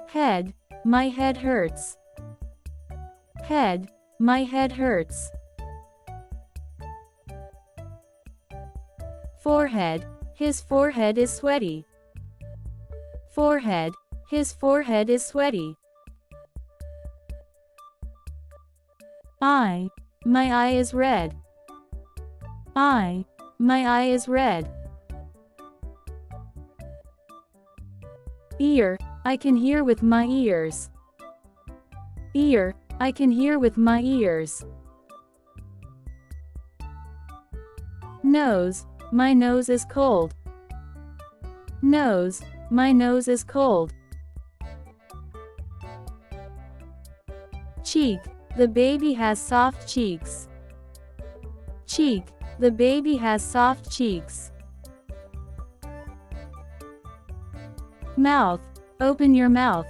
Head, my head hurts. Head, my head hurts. Forehead, his forehead is sweaty. Forehead, his forehead is sweaty. Eye, my eye is red. Eye, my eye is red. Ear, I can hear with my ears. Ear, I can hear with my ears. Nose, my nose is cold. Nose, my nose is cold. Cheek, the baby has soft cheeks. Cheek, the baby has soft cheeks. Mouth, open your mouth.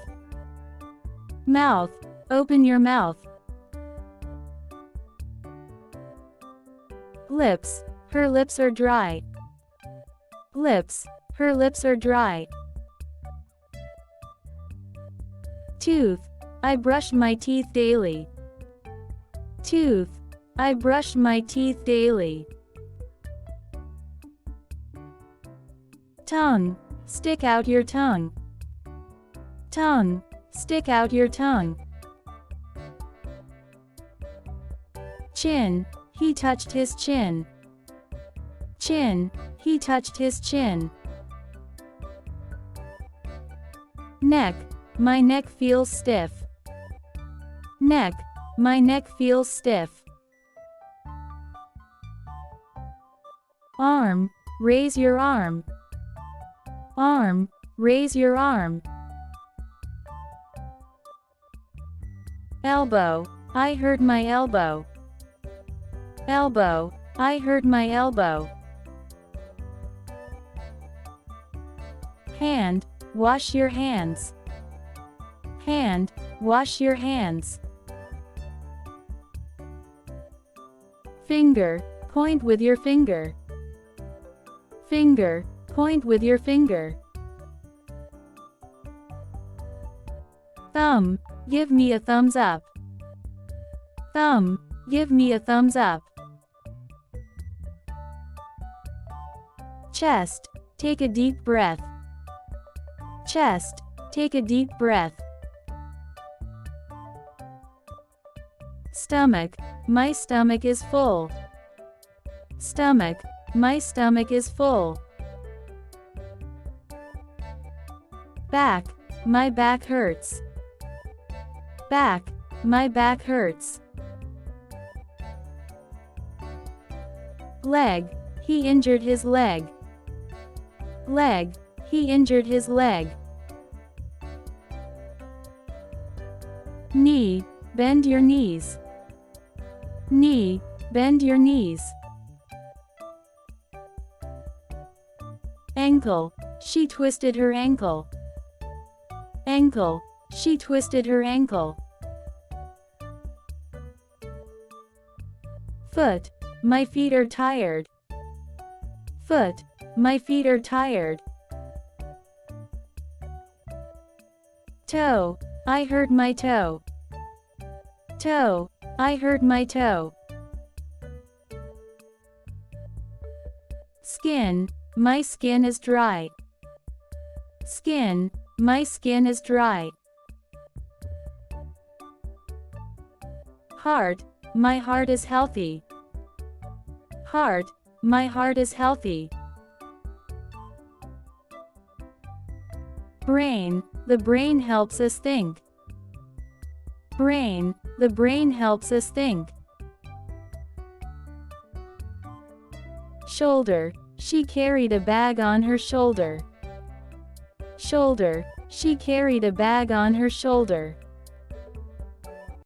Mouth, open your mouth. Lips, her lips are dry. Lips, her lips are dry. Tooth, I brush my teeth daily. Tooth, I brush my teeth daily. Tongue, stick out your tongue. Tongue, stick out your tongue. Chin, he touched his chin. Chin, he touched his chin. Neck, my neck feels stiff. Neck, my neck feels stiff. Arm, raise your arm. Arm, raise your arm. Elbow, I hurt my elbow. Elbow, I hurt my elbow. Hand, wash your hands. Hand, wash your hands. Finger, point with your finger. Finger, point with your finger. Thumb, give me a thumbs up. Thumb, give me a thumbs up. Chest, take a deep breath. Chest, take a deep breath. Stomach, my stomach is full. Stomach, my stomach is full. Back, my back hurts. Back, my back hurts. Leg, he injured his leg. Leg, he injured his leg. Knee, bend your knees. Knee, bend your knees. Ankle, she twisted her ankle. Ankle, she twisted her ankle. Foot, my feet are tired. Foot, my feet are tired. Toe, I hurt my toe. Toe, I hurt my toe. Skin, my skin is dry. Skin, my skin is dry. Heart, my heart is healthy. Heart, my heart is healthy. Brain, the brain helps us think. Brain, the brain helps us think. Shoulder, she carried a bag on her shoulder. Shoulder, she carried a bag on her shoulder.